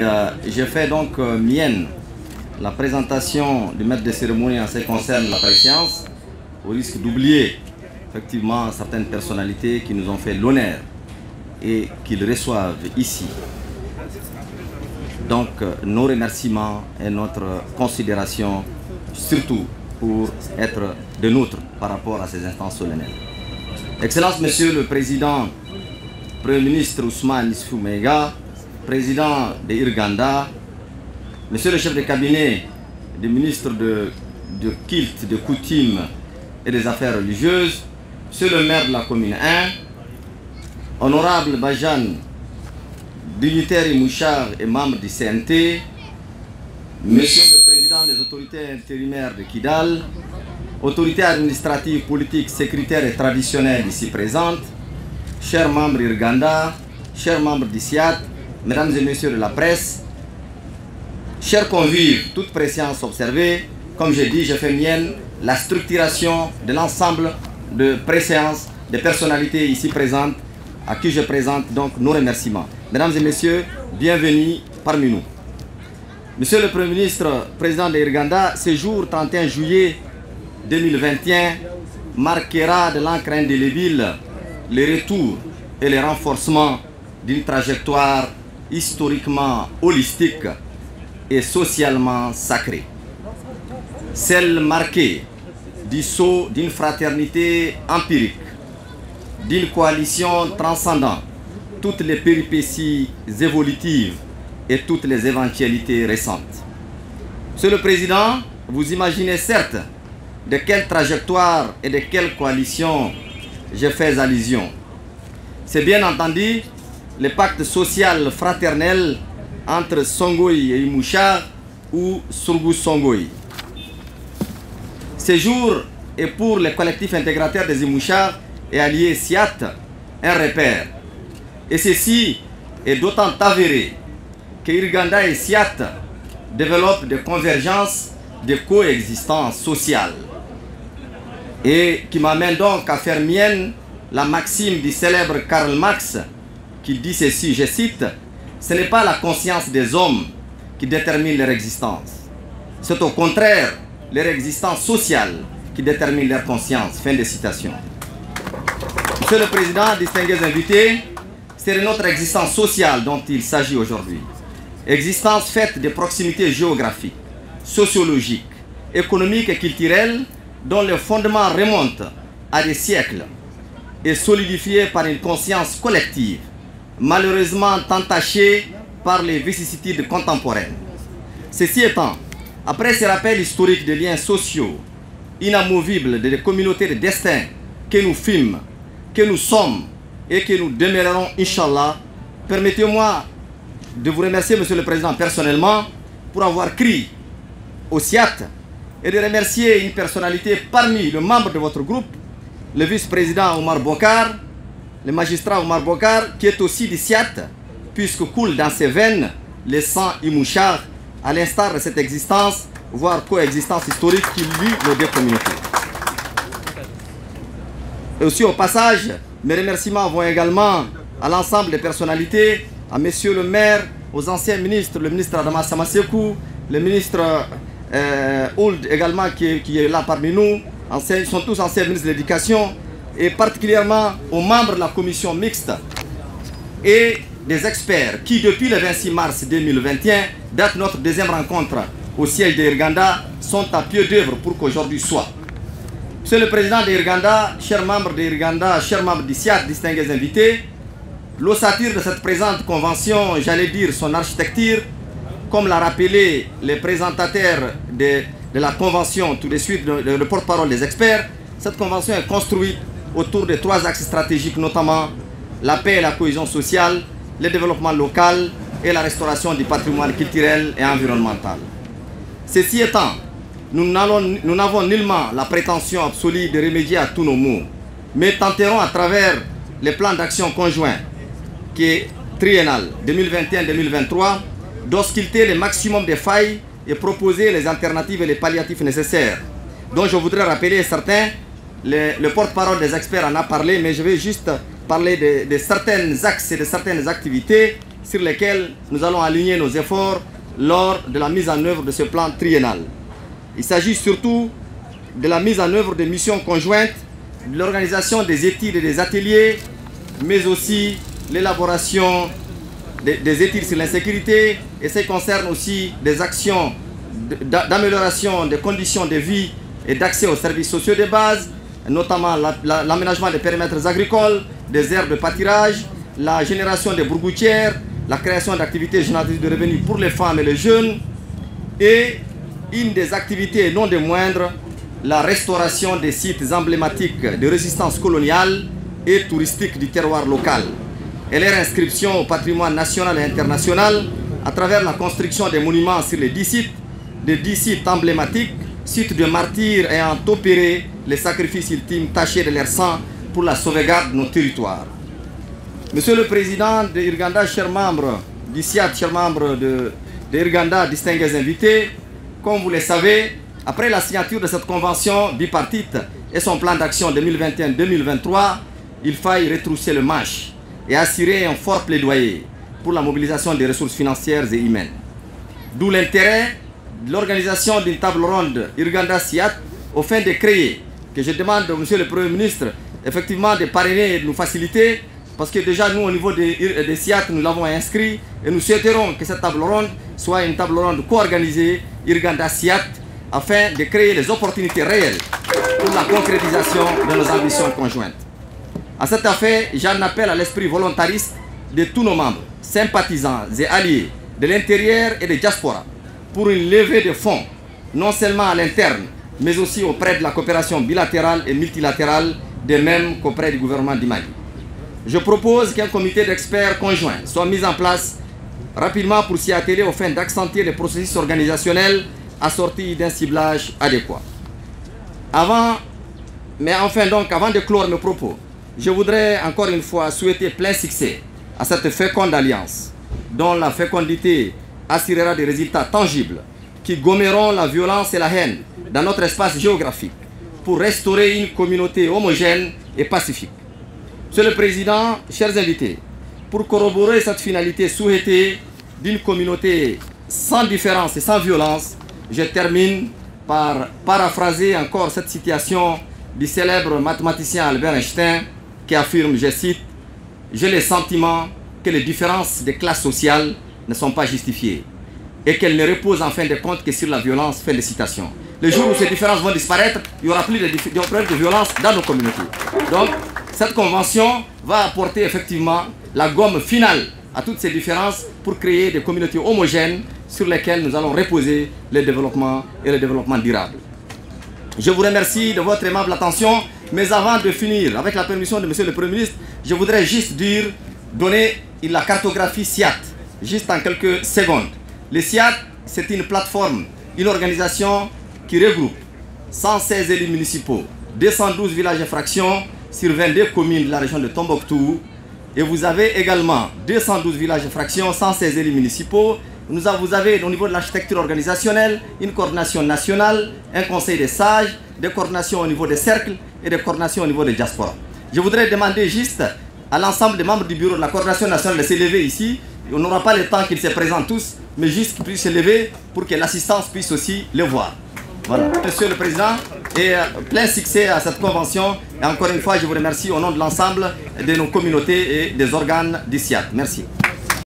Je fais donc mienne la présentation du maître de cérémonie en ce qui concerne la préséance, au risque d'oublier effectivement certaines personnalités qui nous ont fait l'honneur et qu'ils reçoivent ici. Donc nos remerciements et notre considération, surtout pour être de nôtres par rapport à ces instances solennelles. Excellence, Monsieur le Président, Premier ministre Ousmane Issifou Maïga, Président de Irganda, Monsieur le chef de cabinet du ministre de culte, de coutumes et des affaires religieuses, Monsieur le maire de la commune 1, Honorable Bajan, dignitaire et mouchard et membre du CNT, Monsieur le Président des autorités intérimaires de Kidal, autorités administratives, politiques, sécuritaires et traditionnelles ici présentes, chers membres Irganda, chers membres d'ICIAT, mesdames et messieurs de la presse, chers convives, toute présence observée, comme j'ai dit, je fais mienne la structuration de l'ensemble de préséances des personnalités ici présentes, à qui je présente donc nos remerciements. Mesdames et messieurs, bienvenue parmi nous. Monsieur le Premier ministre, Président de Irganda, ce jour 31 juillet 2021 marquera de l'encre indélébile le retour et le renforcement d'une trajectoire historiquement holistique et socialement sacrée. Celle marquée du sceau d'une fraternité empirique, d'une coalition transcendant toutes les péripéties évolutives et toutes les éventualités récentes. Monsieur le Président, vous imaginez certes de quelle trajectoire et de quelle coalition je fais allusion. C'est bien entendu le pacte social fraternel entre Songoï et Imouchar ou Surgou Songoï. Ce jour est pour les collectifs intégrateurs des Imouchar et alliés SIAT un repère. Et ceci est d'autant avéré que Irganda et SIAT développent des convergences de coexistence sociale. Et qui m'amène donc à faire mienne la maxime du célèbre Karl Marx qui dit ceci, je cite, « Ce n'est pas la conscience des hommes qui détermine leur existence. C'est au contraire leur existence sociale qui détermine leur conscience. » Fin de citation. Monsieur le Président, distingués invités, c'est de notre existence sociale dont il s'agit aujourd'hui. Existence faite de proximités géographiques, sociologiques, économiques et culturelles dont le fondement remonte à des siècles et solidifié par une conscience collective, malheureusement entachée par les vicissitudes contemporaines. Ceci étant, après ce rappel historique des liens sociaux inamovibles des communautés de destin que nous fîmes, que nous sommes et que nous demeurerons, Inch'Allah, permettez-moi de vous remercier, Monsieur le Président, personnellement, pour avoir crié au SIAT et de remercier une personnalité parmi les membres de votre groupe, le vice-président Omar Bokar, le magistrat Omar Bokar, qui est aussi du SIAT, puisque coule dans ses veines le sang Imouchar, à l'instar de cette existence, voire coexistence historique qui lie nos deux communautés. Et aussi au passage, mes remerciements vont également à l'ensemble des personnalités, à Monsieur le maire, aux anciens ministres, le ministre Adama Samasekou, le ministre Ould également qui est là parmi nous, ils sont tous anciens ministres de l'éducation, et particulièrement aux membres de la commission mixte et des experts qui, depuis le 26 mars 2021, date notre deuxième rencontre au siège de Irganda, sont à pied d'œuvre pour qu'aujourd'hui soit. Monsieur le Président de Irganda, chers membres de Irganda, chers membres du SIAT, distingués invités, l'ossature de cette présente convention, j'allais dire son architecture, comme l'a rappelé les présentateurs de la convention, tout de suite le porte-parole des experts, cette convention est construite autour de 3 axes stratégiques, notamment la paix et la cohésion sociale, le développement local et la restauration du patrimoine culturel et environnemental. Ceci étant, nous n'avons nullement la prétention absolue de remédier à tous nos maux, mais tenterons à travers les plans d'action conjoints, qui est triennal 2021-2023, d'ausculter le maximum de failles et proposer les alternatives et les palliatifs nécessaires, dont je voudrais rappeler certains. Le porte-parole des experts en a parlé, mais je vais juste parler de certains axes et de certaines activités sur lesquels nous allons aligner nos efforts lors de la mise en œuvre de ce plan triennal. Il s'agit surtout de la mise en œuvre de missions conjointes, de l'organisation des études et des ateliers, mais aussi l'élaboration des études sur l'insécurité, et ça concerne aussi des actions d'amélioration des conditions de vie et d'accès aux services sociaux de base, notamment l'aménagement des périmètres agricoles, des aires de pâturage, la génération des bourgoutières, la création d'activités génératrices de revenus pour les femmes et les jeunes, et une des activités non des moindres, la restauration des sites emblématiques de résistance coloniale et touristique du terroir local, et leur inscription au patrimoine national et international à travers la construction des monuments sur les 10 sites emblématiques, sites de martyrs ayant opéré les sacrifices ultimes tachés de leur sang pour la sauvegarde de nos territoires. Monsieur le Président de Irganda, chers membres du SIAT, chers membres de Irganda, distingués invités, comme vous le savez, après la signature de cette convention bipartite et son plan d'action 2021-2023, il faille retrousser le manche et assurer un fort plaidoyer pour la mobilisation des ressources financières et humaines. D'où l'intérêt de l'organisation d'une table ronde Irganda-SIAT au fin de créer, que je demande au Monsieur le Premier ministre effectivement de parrainer et de nous faciliter, parce que déjà nous au niveau des SIAT nous l'avons inscrit et nous souhaiterons que cette table ronde soit une table ronde co-organisée Irganda-SIAT afin de créer les opportunités réelles pour la concrétisation de nos ambitions conjointes. À cet effet, j'en appelle à l'esprit volontariste de tous nos membres, sympathisants et alliés de l'intérieur et de diaspora pour une levée de fonds, non seulement à l'interne, mais aussi auprès de la coopération bilatérale et multilatérale, de même qu'auprès du gouvernement du Mali. Je propose qu'un comité d'experts conjoint soit mis en place rapidement pour s'y atteler aux fins d'accentuer les processus organisationnels assortis d'un ciblage adéquat. Avant de clore mes propos, je voudrais encore une fois souhaiter plein succès à cette féconde alliance, dont la fécondité assurera des résultats tangibles qui gommeront la violence et la haine dans notre espace géographique pour restaurer une communauté homogène et pacifique. Monsieur le Président, chers invités, pour corroborer cette finalité souhaitée d'une communauté sans différence et sans violence, je termine par paraphraser encore cette citation du célèbre mathématicien Albert Einstein qui affirme, je cite, « J'ai le sentiment que les différences de classe sociale ne sont pas justifiées et qu'elles ne reposent en fin de compte que sur la violence. » Fin de citation. Le jour où ces différences vont disparaître, il n'y aura plus de violence dans nos communautés. Donc, cette convention va apporter effectivement la gomme finale à toutes ces différences pour créer des communautés homogènes sur lesquelles nous allons reposer le développement et le développement durable. Je vous remercie de votre aimable attention, mais avant de finir, avec la permission de Monsieur le Premier ministre, je voudrais juste donner la cartographie SIAT, juste en quelques secondes. Le SIAT, c'est une plateforme, une organisation qui regroupe 116 élus municipaux, 212 villages et fractions sur 22 communes de la région de Tombouctou. Et vous avez également 212 villages et fractions, 116 élus municipaux. Vous avez au niveau de l'architecture organisationnelle une coordination nationale, un conseil des sages, des coordinations au niveau des cercles et des coordinations au niveau des diasporas. Je voudrais demander juste à l'ensemble des membres du bureau de la coordination nationale de se lever ici. On n'aura pas le temps qu'ils se présentent tous, mais juste qu'ils puissent se lever pour que l'assistance puisse aussi le voir. Voilà. Monsieur le Président, et plein succès à cette convention. Et encore une fois, je vous remercie au nom de l'ensemble de nos communautés et des organes du SIAT. Merci.